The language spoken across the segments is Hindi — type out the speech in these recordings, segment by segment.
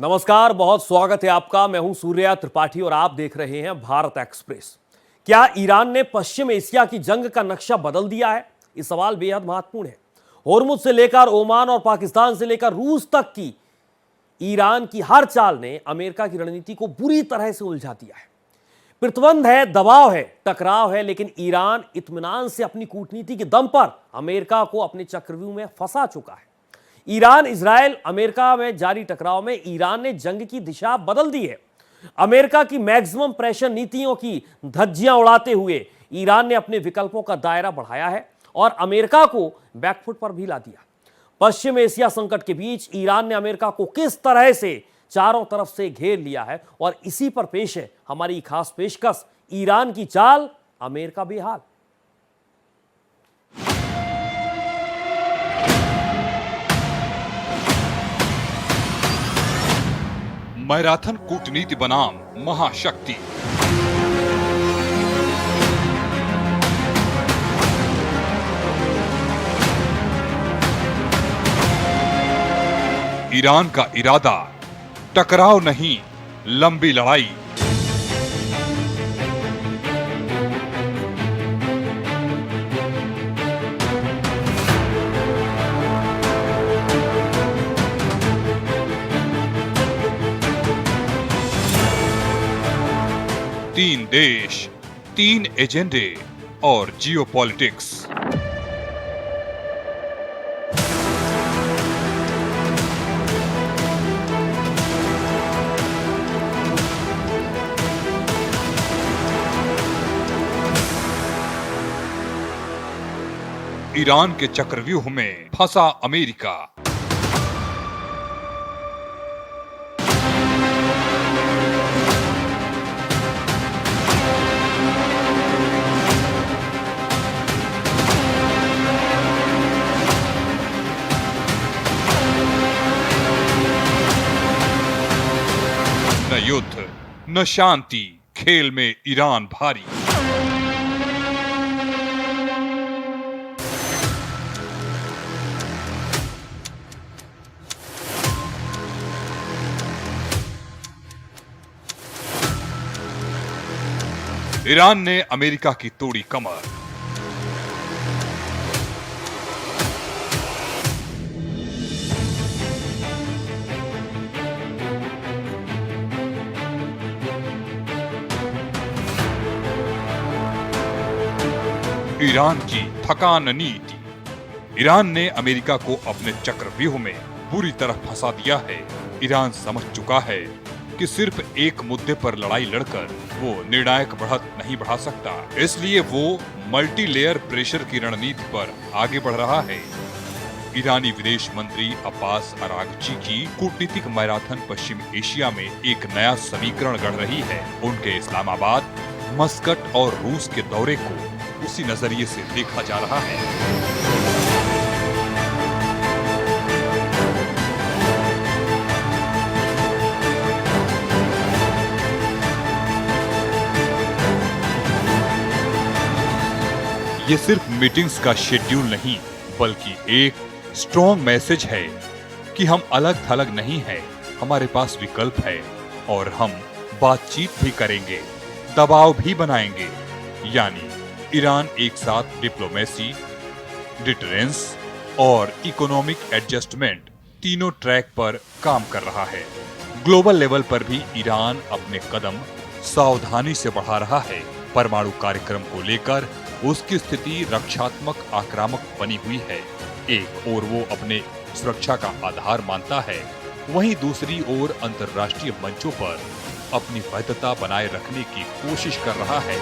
नमस्कार, बहुत स्वागत है आपका। मैं हूं सूर्या त्रिपाठी और आप देख रहे हैं भारत एक्सप्रेस। क्या ईरान ने पश्चिम एशिया की जंग का नक्शा बदल दिया है? ये सवाल बेहद महत्वपूर्ण है। होर्मुज से लेकर ओमान और पाकिस्तान से लेकर रूस तक की ईरान की हर चाल ने अमेरिका की रणनीति को बुरी तरह से उलझा दिया है। प्रतिबंध है, दबाव है, टकराव है, लेकिन ईरान इत्मीनान से अपनी कूटनीति के दम पर अमेरिका को अपने चक्रव्यूह में फंसा चुका है। ईरान, इजरायल, अमेरिका में जारी टकराव में ईरान ने जंग की दिशा बदल दी है। अमेरिका की मैक्सिमम प्रेशर नीतियों की धज्जियां उड़ाते हुए ईरान ने अपने विकल्पों का दायरा बढ़ाया है और अमेरिका को बैकफुट पर भी ला दिया। पश्चिम एशिया संकट के बीच ईरान ने अमेरिका को किस तरह से चारों तरफ से घेर लिया है और इसी पर पेश है हमारी खास पेशकश, ईरान की चाल, अमेरिका बेहाल। मैराथन कूटनीति बनाम महाशक्ति। ईरान का इरादा टकराव नहीं, लंबी लड़ाई। तीन देश, तीन एजेंडे और जियोपॉलिटिक्स। ईरान के चक्रव्यूह में फंसा अमेरिका। न युद्ध न शांति, खेल में ईरान भारी। ईरान ने अमेरिका की तोड़ी कमर। ईरान की थकान नीति। ईरान ने अमेरिका को अपने चक्रव्यूह में बुरी तरह फंसा दिया है। ईरान समझ चुका है कि सिर्फ एक मुद्दे पर लड़ाई लड़कर वो निर्णायक बढ़त नहीं बढ़ा सकता, इसलिए वो मल्टी लेयर प्रेशर की रणनीति पर आगे बढ़ रहा है। ईरानी विदेश मंत्री अब्बास अरागची की कूटनीतिक मैराथन पश्चिम एशिया में एक नया समीकरण गढ़ रही है। उनके इस्लामाबाद, मस्कट और रूस के दौरे को उसी नजरिए से देखा जा रहा है। ये सिर्फ मीटिंग्स का शेड्यूल नहीं, बल्कि एक स्ट्रॉन्ग मैसेज है कि हम अलग थलग नहीं हैं, हमारे पास विकल्प है और हम बातचीत भी करेंगे, दबाव भी बनाएंगे। यानी ईरान एक साथ डिप्लोमेसी, डिटरेंस और इकोनॉमिक एडजस्टमेंट तीनों ट्रैक पर काम कर रहा है। ग्लोबल लेवल पर भी ईरान अपने कदम सावधानी से बढ़ा रहा है। परमाणु कार्यक्रम को लेकर उसकी स्थिति रक्षात्मक आक्रामक बनी हुई है। एक ओर वो अपने सुरक्षा का आधार मानता है, वहीं दूसरी ओर अंतर्राष्ट्रीय मंचों पर अपनी वैधता बनाए रखने की कोशिश कर रहा है।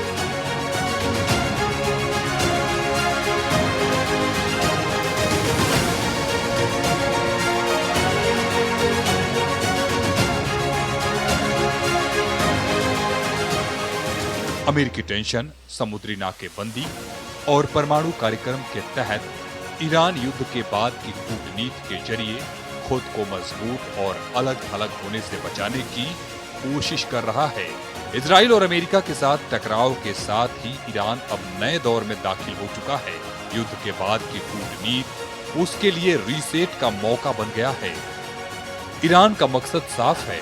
अमेरिकी टेंशन, समुद्री नाकेबंदी और परमाणु कार्यक्रम के तहत ईरान युद्ध के बाद की कूटनीति के जरिए खुद को मजबूत और अलग थलग होने से बचाने की कोशिश कर रहा है। इजराइल और अमेरिका के साथ टकराव के साथ ही ईरान अब नए दौर में दाखिल हो चुका है। युद्ध के बाद की कूटनीति उसके लिए रीसेट का मौका बन गया है। ईरान का मकसद साफ है,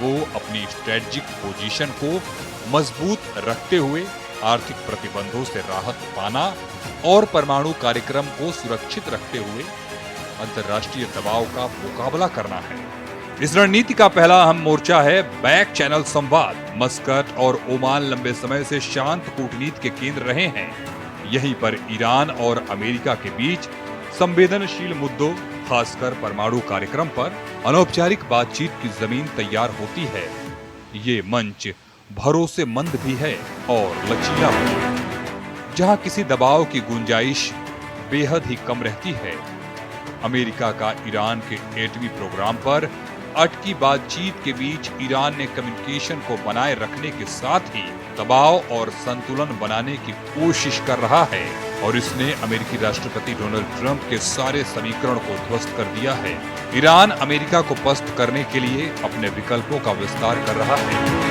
वो अपनी स्ट्रेटेजिक पोजीशन को मजबूत रखते हुए आर्थिक प्रतिबंधों से राहत पाना और परमाणु कार्यक्रम को सुरक्षित रखते हुए अंतर्राष्ट्रीय दबाव का मुकाबला करना है। इस रणनीति का पहला अहम मोर्चा है बैक चैनल संवाद। मस्कट और ओमान लंबे समय से शांत कूटनीति के केंद्र रहे हैं। यहीं पर ईरान और अमेरिका के बीच संवेदनशील मुद्दों, खासकर परमाणु कार्यक्रम पर अनौपचारिक बातचीत की जमीन तैयार होती है। ये मंच भरोसेमंद भी है और लचीला भी, जहां किसी दबाव की गुंजाइश बेहद ही कम रहती है। अमेरिका का ईरान के एटमी प्रोग्राम पर अटकी बातचीत के बीच ईरान ने कम्युनिकेशन को बनाए रखने के साथ ही दबाव और संतुलन बनाने की कोशिश कर रहा है और इसने अमेरिकी राष्ट्रपति डोनाल्ड ट्रंप के सारे समीकरण को ध्वस्त कर दिया है। ईरान अमेरिका को पस्त करने के लिए अपने विकल्पों का विस्तार कर रहा है।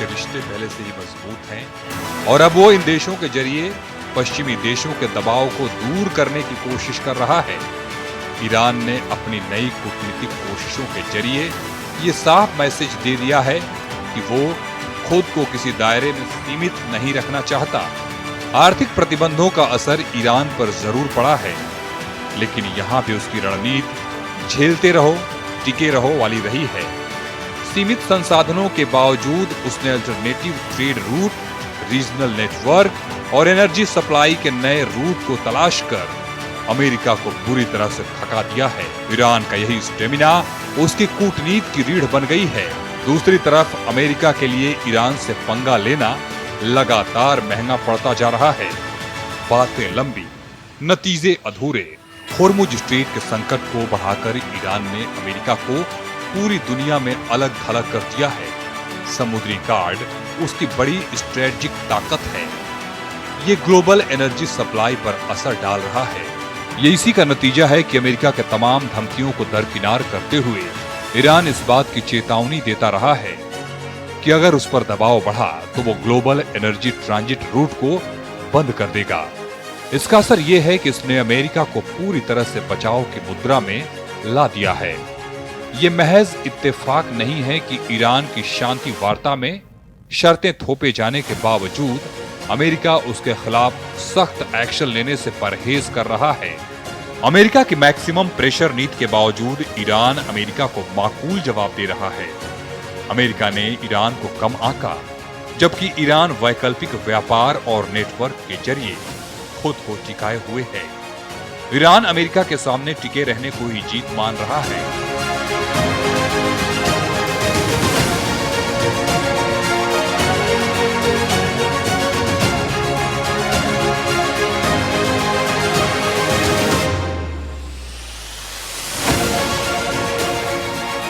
रिश्ते पहले से ही मजबूत हैं और अब वो इन देशों के जरिए पश्चिमी देशों के दबाव को दूर करने की कोशिश कर रहा है। ईरान ने अपनी नई कूटनीतिक कोशिशों के जरिए ये साफ मैसेज दे दिया है कि वो खुद को किसी दायरे में सीमित नहीं रखना चाहता। आर्थिक प्रतिबंधों का असर ईरान पर जरूर पड़ा है, लेकिन यहाँ भी उसकी रणनीति झेलते रहो, टिके रहो वाली रही है। सीमित संसाधनों के बावजूद उसने alternative trade route, regional network और एनर्जी सप्लाई के नए रूट को तलाश कर अमेरिका को बुरी तरह से थका दिया है। ईरान का यही स्टेमिना उसकी कूटनीति की रीढ़ बन गई है। दूसरी तरफ अमेरिका के लिए ईरान से पंगा लेना लगातार महंगा पड़ता जा रहा है। बातें लंबी, नतीजे अधूरे। होर्मुज स्ट्रेट के संकट को बढ़ाकर ईरान ने अमेरिका को पूरी दुनिया में अलग थलग कर दिया है। समुद्री गार्ड उसकी बड़ी स्ट्रेटेजिक ताकत है। ये ग्लोबल एनर्जी सप्लाई पर असर डाल रहा है। ये इसी का नतीजा है कि अमेरिका के तमाम धमकियों को दरकिनार करते हुए ईरान इस बात की चेतावनी देता रहा है कि अगर उस पर दबाव बढ़ा तो वो ग्लोबल एनर्जी ट्रांजिट रूट को बंद कर देगा। इसका असर ये है कि इसने अमेरिका को पूरी तरह से बचाव की मुद्रा में ला दिया है। ये महज इत्तेफाक नहीं है कि ईरान की शांति वार्ता में शर्तें थोपे जाने के बावजूद अमेरिका उसके खिलाफ सख्त एक्शन लेने से परहेज कर रहा है। अमेरिका की मैक्सिमम प्रेशर नीति के बावजूद ईरान अमेरिका को माकूल जवाब दे रहा है। अमेरिका ने ईरान को कम आंका, जबकि ईरान वैकल्पिक व्यापार और नेटवर्क के जरिए खुद को टिकाए हुए है। ईरान अमेरिका के सामने टिके रहने को ही जीत मान रहा है।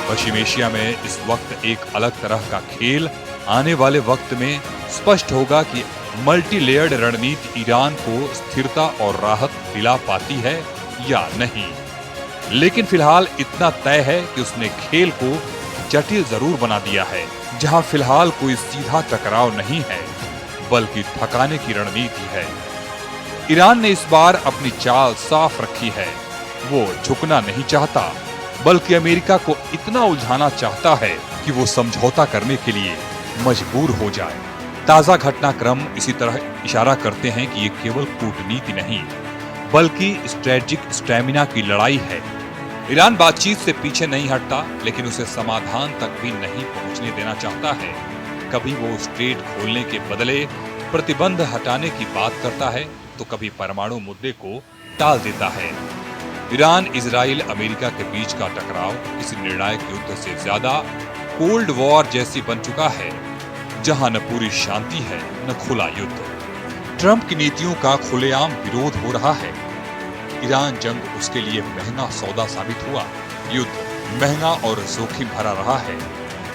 पश्चिम एशिया में इस वक्त एक अलग तरह का खेल आने वाले वक्त में स्पष्ट होगा कि मल्टी लेयर्ड रणनीति ईरान को स्थिरता और राहत दिला पाती है या नहीं। लेकिन फिलहाल इतना तय है कि उसने खेल को जटिल जरूर बना दिया है, जहां फिलहाल कोई सीधा टकराव नहीं है बल्कि थकाने की रणनीति है। ईरान ने इस बार अपनी चाल साफ रखी है। वो झुकना नहीं चाहता बल्कि अमेरिका को इतना उलझाना चाहता है कि वो समझौता करने के लिए मजबूर हो जाए। ताजा घटनाक्रम इसी तरह इशारा करते हैं कि ये केवल कूटनीति नहीं बल्कि स्ट्रेटेजिक स्टैमिना की लड़ाई है। ईरान बातचीत से पीछे नहीं हटता, लेकिन उसे समाधान तक भी नहीं पहुंचने देना चाहता है। कभी वो स्ट्रेट खोलने के बदले प्रतिबंध हटाने की बात करता है तो कभी परमाणु मुद्दे को टाल देता है। ईरान इजराइल अमेरिका के बीच का टकराव किसी निर्णायक युद्ध से ज्यादा कोल्ड वॉर जैसी बन चुका है, जहां न पूरी शांति है न खुला युद्ध। ट्रंप की नीतियों का खुलेआम विरोध हो रहा है। ईरान जंग उसके लिए महंगा सौदा साबित हुआ। युद्ध महंगा और जोखिम भरा रहा है।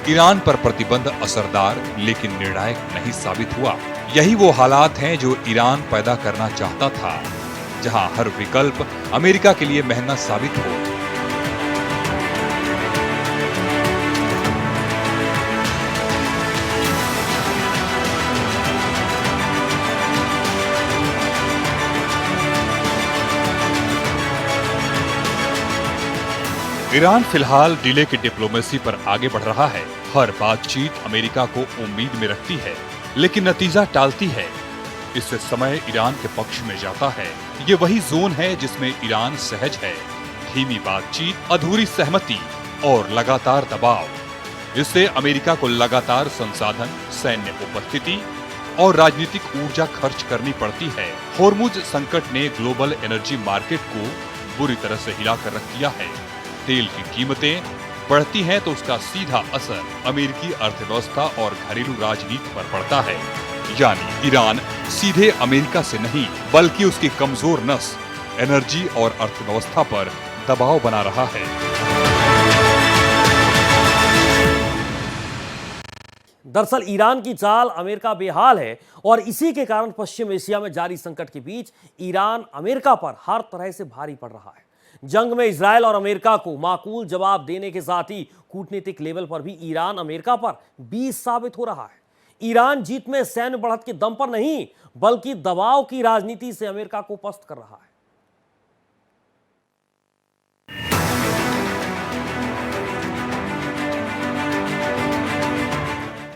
ईरान पर प्रतिबंध असरदार लेकिन निर्णायक नहीं साबित हुआ। यही वो हालात हैं जो ईरान पैदा करना चाहता था, जहां हर विकल्प अमेरिका के लिए महंगा साबित हो। ईरान फिलहाल डिले की डिप्लोमेसी पर आगे बढ़ रहा है। हर बातचीत अमेरिका को उम्मीद में रखती है, लेकिन नतीजा टालती है। इससे समय ईरान के पक्ष में जाता है। ये वही जोन है जिसमें ईरान सहज है। धीमी बातचीत, अधूरी सहमति और लगातार दबाव। इससे अमेरिका को लगातार संसाधन, सैन्य उपस्थिति और राजनीतिक ऊर्जा खर्च करनी पड़ती है। होर्मुज संकट ने ग्लोबल एनर्जी मार्केट को बुरी तरह से हिलाकर रख दिया है। तेल की कीमतें बढ़ती हैं तो उसका सीधा असर अमेरिकी अर्थव्यवस्था और घरेलू राजनीति पर पड़ता है। यानी ईरान सीधे अमेरिका से नहीं, बल्कि उसकी कमजोर नस एनर्जी और अर्थव्यवस्था पर दबाव बना रहा है। दरअसल ईरान की चाल अमेरिका बेहाल है और इसी के कारण पश्चिम एशिया में जारी संकट के बीच ईरान अमेरिका पर हर तरह से भारी पड़ रहा है। जंग में इजरायल और अमेरिका को माकूल जवाब देने के साथ ही कूटनीतिक लेवल पर भी ईरान अमेरिका पर 20 साबित हो रहा है। ईरान जीत में सैन्य बढ़त के दम पर नहीं, बल्कि दबाव की राजनीति से अमेरिका को पस्त कर रहा है।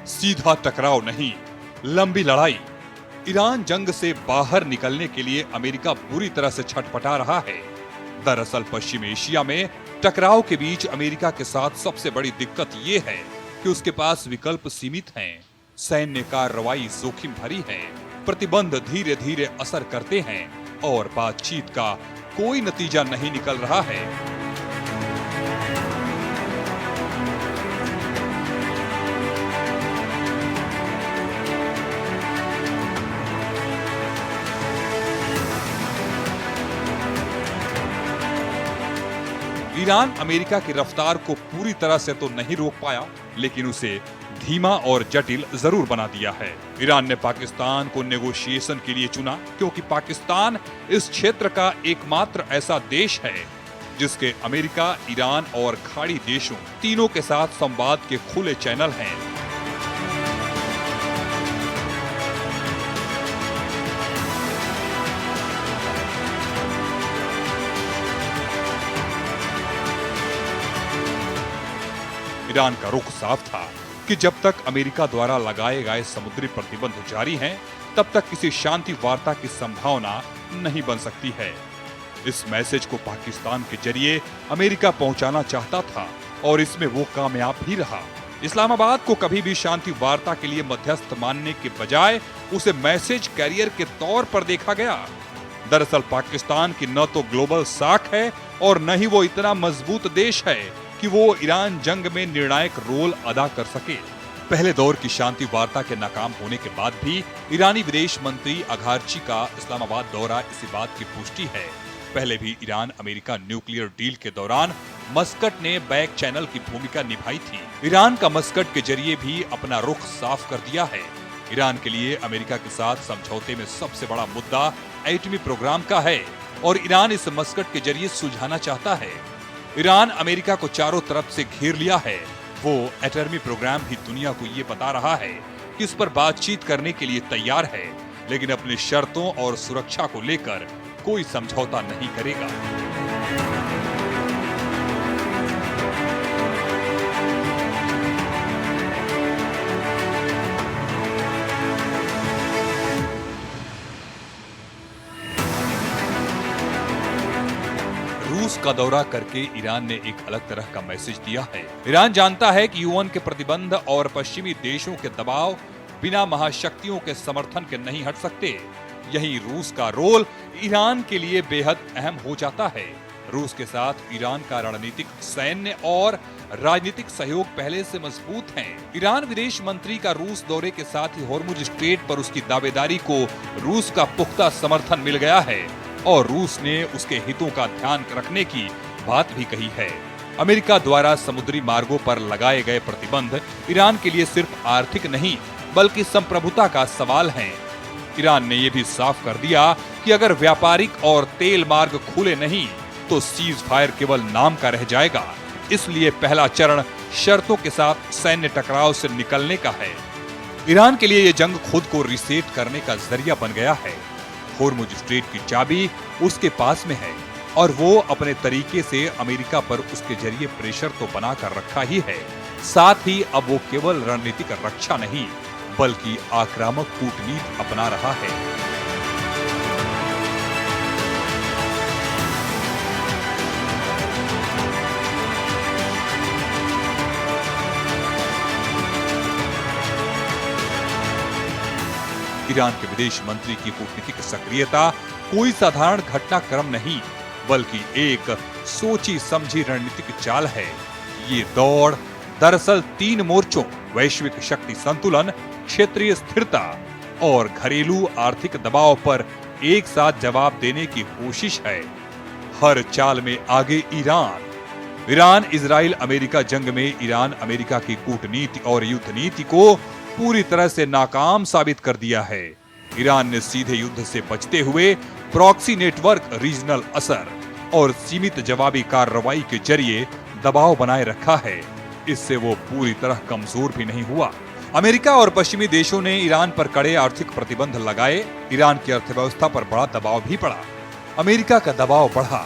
सीधा टकराव नहीं, लंबी लड़ाई। ईरान जंग से बाहर निकलने के लिए अमेरिका बुरी तरह से छटपटा रहा है। दरअसल पश्चिम एशिया में टकराव के बीच अमेरिका के साथ सबसे बड़ी दिक्कत ये है कि उसके पास विकल्प सीमित हैं। सैन्य कार्रवाई जोखिम भरी है, प्रतिबंध धीरे धीरे असर करते हैं और बातचीत का कोई नतीजा नहीं निकल रहा है। ईरान अमेरिका की रफ्तार को पूरी तरह से तो नहीं रोक पाया, लेकिन उसे धीमा और जटिल जरूर बना दिया है। ईरान ने पाकिस्तान को नेगोशिएशन के लिए चुना, क्योंकि पाकिस्तान इस क्षेत्र का एकमात्र ऐसा देश है जिसके अमेरिका, ईरान और खाड़ी देशों तीनों के साथ संवाद के खुले चैनल हैं। ईरान का रुख साफ था कि जब तक अमेरिका द्वारा लगाए गए समुद्री प्रतिबंध जारी हैं, तब तक किसी शांति वार्ता की संभावना नहीं बन सकती है। इस मैसेज को पाकिस्तान के जरिए अमेरिका पहुंचाना चाहता था और इसमें वो कामयाब भी रहा। इस्लामाबाद को कभी भी शांति वार्ता के लिए मध्यस्थ मानने के बजाय उसे मैसेज कैरियर के तौर पर देखा गया। दरअसल पाकिस्तान की न तो ग्लोबल साख है और न ही वो इतना मजबूत देश है कि वो ईरान जंग में निर्णायक रोल अदा कर सके। पहले दौर की शांति वार्ता के नाकाम होने के बाद भी ईरानी विदेश मंत्री अघारची का इस्लामाबाद दौरा इसी बात की पुष्टि है। पहले भी ईरान अमेरिका न्यूक्लियर डील के दौरान मस्कट ने बैक चैनल की भूमिका निभाई थी। ईरान का मस्कट के जरिए भी अपना रुख साफ कर दिया है। ईरान के लिए अमेरिका के साथ समझौते में सबसे बड़ा मुद्दा एटमी प्रोग्राम का है और ईरान इस मस्कट के जरिए सुलझाना चाहता है। ईरान अमेरिका को चारों तरफ से घेर लिया है। वो एटमी प्रोग्राम भी दुनिया को ये बता रहा है कि इस पर बातचीत करने के लिए तैयार है, लेकिन अपनी शर्तों और सुरक्षा को लेकर कोई समझौता नहीं करेगा। रूस का दौरा करके ईरान ने एक अलग तरह का मैसेज दिया है। ईरान जानता है कि यूएन के प्रतिबंध और पश्चिमी देशों के दबाव बिना महाशक्तियों के समर्थन के नहीं हट सकते। यही रूस का रोल ईरान के लिए बेहद अहम हो जाता है। रूस के साथ ईरान का रणनीतिक, सैन्य और राजनीतिक सहयोग पहले से मजबूत है। ईरान विदेश मंत्री का रूस दौरे के साथ ही होर्मुज स्ट्रेट पर उसकी दावेदारी को रूस का पुख्ता समर्थन मिल गया है और रूस ने उसके हितों का ध्यान रखने की बात भी कही है। अमेरिका द्वारा समुद्री मार्गों पर लगाए गए प्रतिबंध ईरान के लिए सिर्फ आर्थिक नहीं, बल्कि संप्रभुता का सवाल है। ईरान ने यह भी साफ कर दिया कि अगर व्यापारिक और तेल मार्ग खुले नहीं तो सीज फायर केवल नाम का रह जाएगा। इसलिए पहला चरण शर्तों के साथ सैन्य टकराव से निकलने का है। ईरान के लिए यह जंग खुद को रिसेट करने का जरिया बन गया है। होर्मुज स्ट्रेट की चाबी उसके पास में है। और वो अपने तरीके से अमेरिका पर उसके जरिए प्रेशर तो बना कर रखा ही है। साथ ही अब वो केवल रणनीतिक रक्षा नहीं बल्कि आक्रामक कूटनीति अपना रहा है। ईरान के विदेश मंत्री की कूटनीतिक सक्रियता कोई साधारण घटनाक्रम नहीं बल्कि एक सोची समझी रणनीतिक चाल है। ये दौड़ दरअसल 3 मोर्चों वैश्विक शक्ति संतुलन, क्षेत्रीय स्थिरता और घरेलू आर्थिक दबाव पर एक साथ जवाब देने की कोशिश है। हर चाल में आगे ईरान इजराइल अमेरिका जंग में ईरान अमेरिका की कूटनीति और युद्ध नीति को पूरी तरह से नाकाम साबित कर दिया है। ईरान ने सीधे युद्ध से बचते हुए प्रॉक्सी नेटवर्क, रीजनल असर और सीमित जवाबी कार्रवाई के जरिए दबाव बनाए रखा है। इससे वो पूरी तरह कमजोर भी नहीं हुआ। अमेरिका और पश्चिमी देशों ने ईरान पर कड़े आर्थिक प्रतिबंध लगाए। ईरान की अर्थव्यवस्था पर बड़ा दबाव भी पड़ा। अमेरिका का दबाव बढ़ा,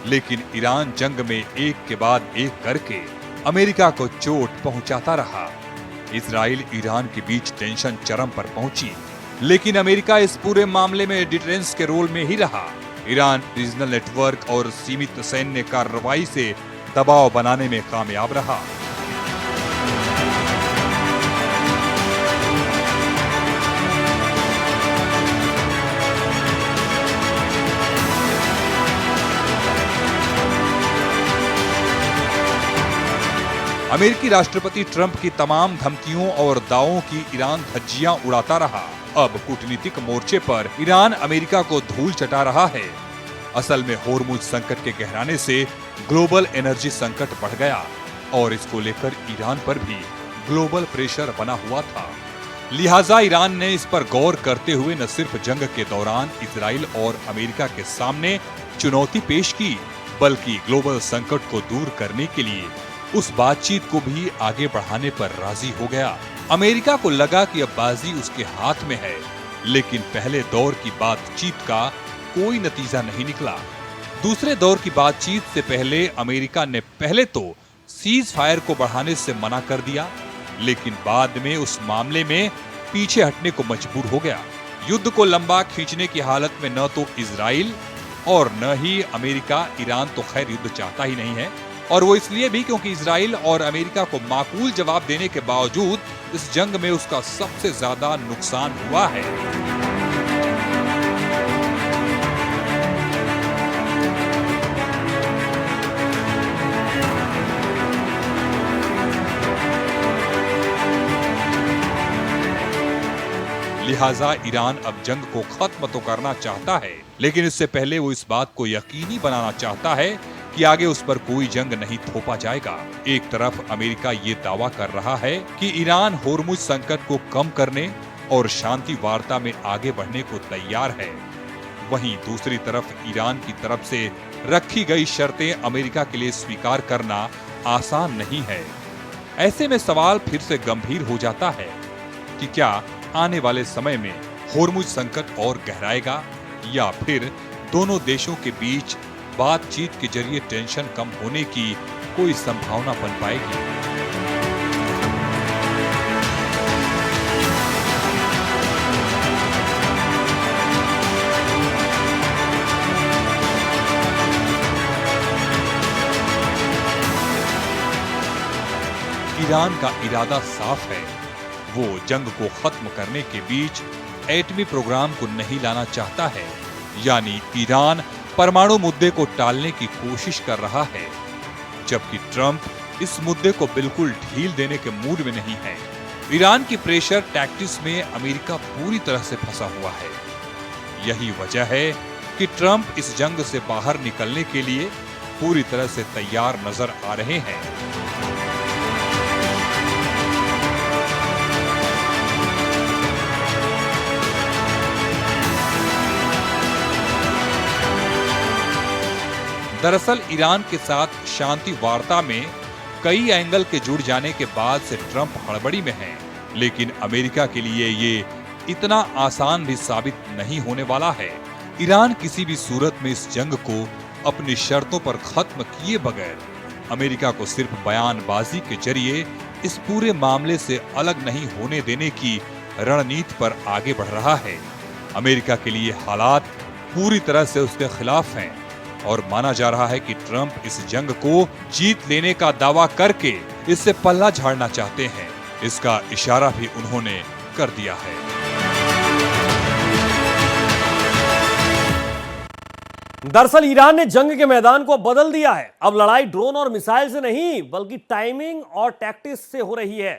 लेकिन ईरान जंग में एक के बाद एक करके अमेरिका को चोट पहुंचाता रहा। इजराइल ईरान के बीच टेंशन चरम पर पहुंची, लेकिन अमेरिका इस पूरे मामले में डिटेरेंस के रोल में ही रहा। ईरान रीजनल नेटवर्क और सीमित सैन्य कार्रवाई से दबाव बनाने में कामयाब रहा। अमेरिकी राष्ट्रपति ट्रंप की तमाम धमकियों और दावों की ईरान धज्जियां उड़ाता रहा। अब कूटनीतिक मोर्चे पर ईरान अमेरिका को धूल चटा रहा है। असल में होर्मुज संकट के गहराने से ग्लोबल एनर्जी संकट बढ़ गया और इसको लेकर ईरान पर भी ग्लोबल प्रेशर बना हुआ था। लिहाजा ईरान ने इस पर गौर करते हुए न सिर्फ जंग के दौरान इजराइल और अमेरिका के सामने चुनौती पेश की, बल्कि ग्लोबल संकट को दूर करने के लिए उस बातचीत को भी आगे बढ़ाने पर राजी हो गया। अमेरिका को लगा कि अब बाजी उसके हाथ में है, लेकिन पहले दौर की बातचीत का कोई नतीजा नहीं निकला। दूसरे दौर की बातचीत से पहले अमेरिका ने पहले तो सीज फायर को बढ़ाने से मना कर दिया, लेकिन बाद में उस मामले में पीछे हटने को मजबूर हो गया। युद्ध को लंबा खींचने की हालत में न तो इजराइल और न ही अमेरिका, ईरान तो खैर युद्ध चाहता ही नहीं है, और वो इसलिए भी क्योंकि इजराइल और अमेरिका को माकूल जवाब देने के बावजूद इस जंग में उसका सबसे ज्यादा नुकसान हुआ है। लिहाजा ईरान अब जंग को खत्म तो करना चाहता है, लेकिन इससे पहले वो इस बात को यकीनी बनाना चाहता है कि आगे उस पर कोई जंग नहीं थोपा जाएगा। एक तरफ अमेरिका ये दावा कर रहा है कि ईरान होर्मुज संकट को कम करने और शांति वार्ता में आगे बढ़ने को तैयार है, वहीं दूसरी तरफ ईरान की तरफ से रखी गई शर्तें अमेरिका के लिए स्वीकार करना आसान नहीं है। ऐसे में सवाल फिर से गंभीर हो जाता है कि क्या आने वाले समय में होर्मुज संकट और गहराएगा या फिर दोनों देशों के बीच बातचीत के जरिए टेंशन कम होने की कोई संभावना बन पाएगी। ईरान का इरादा साफ है, वो जंग को खत्म करने के बीच एटमी प्रोग्राम को नहीं लाना चाहता है, यानी ईरान परमाणु मुद्दे को टालने की कोशिश कर रहा है, जबकि ट्रंप इस मुद्दे को बिल्कुल ढील देने के मूड में नहीं है। ईरान की प्रेशर टैक्टिक्स में अमेरिका पूरी तरह से फंसा हुआ है। यही वजह है कि ट्रंप इस जंग से बाहर निकलने के लिए पूरी तरह से तैयार नजर आ रहे हैं। दरअसल ईरान के साथ शांति वार्ता में कई एंगल के जुड़ जाने के बाद से ट्रंप हड़बड़ी में है, लेकिन अमेरिका के लिए ये इतना आसान भी साबित नहीं होने वाला है। ईरान किसी भी सूरत में इस जंग को अपनी शर्तों पर खत्म किए बगैर अमेरिका को सिर्फ बयानबाजी के जरिए इस पूरे मामले से अलग नहीं होने देने की रणनीति पर आगे बढ़ रहा है। अमेरिका के लिए हालात पूरी तरह से उसके खिलाफ हैं और माना जा रहा है कि ट्रंप इस जंग को जीत लेने का दावा करके इससे पल्ला झाड़ना चाहते हैं। इसका इशारा भी उन्होंने कर दिया है। दरअसल ईरान ने जंग के मैदान को बदल दिया है। अब लड़ाई ड्रोन और मिसाइल से नहीं बल्कि टाइमिंग और टैक्टिक्स से हो रही है।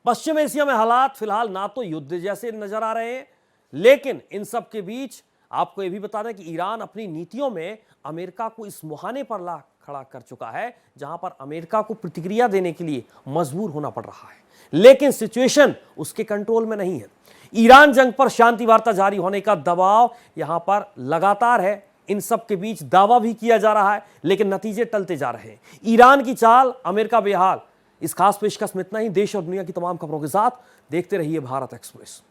पश्चिम एशिया में हालात फिलहाल ना तो युद्ध जैसे नजर आ रहे हैं, लेकिन इन सब के बीच आपको यह भी बता दें कि ईरान अपनी नीतियों में अमेरिका को इस मुहाने पर ला खड़ा कर चुका है जहां पर अमेरिका को प्रतिक्रिया देने के लिए मजबूर होना पड़ रहा है, लेकिन सिचुएशन उसके कंट्रोल में नहीं है। ईरान जंग पर शांति वार्ता जारी होने का दबाव यहां पर लगातार है। इन सब के बीच दावा भी किया जा रहा है, लेकिन नतीजे टलते जा रहे हैं। ईरान की चाल, अमेरिका बेहाल। इस खास पेशकश में इतना ही। देश और दुनिया की तमाम खबरों के साथ देखते रहिए भारत एक्सप्रेस।